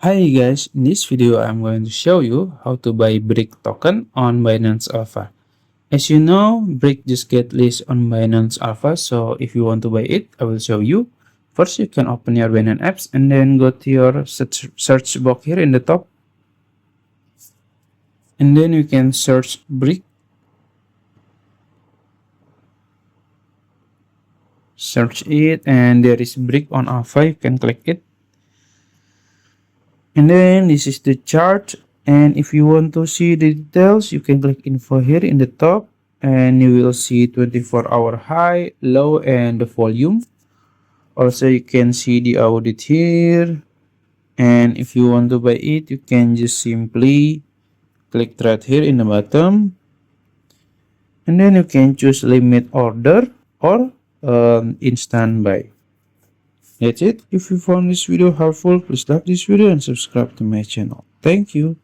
Hi guys, in this video I'm going to show you how to buy BRIC token on Binance Alpha. As you know, BRIC just get listed on Binance Alpha, so if you want to buy it, I will show you. First, you can open your Binance apps and then go to your search box here in the top. And then you can search BRIC. Search it and there is BRIC on Alpha, you can click it. And then this is the chart, and if you want to see the details, you can click info here in the top and you will see 24-hour high, low, and the volume. Also you can see the audit here, and if you want to buy it, you can just simply click right here in the bottom, and then you can choose limit order or instant buy. That's it. If you found this video helpful, please like this video and subscribe to my channel. Thank you.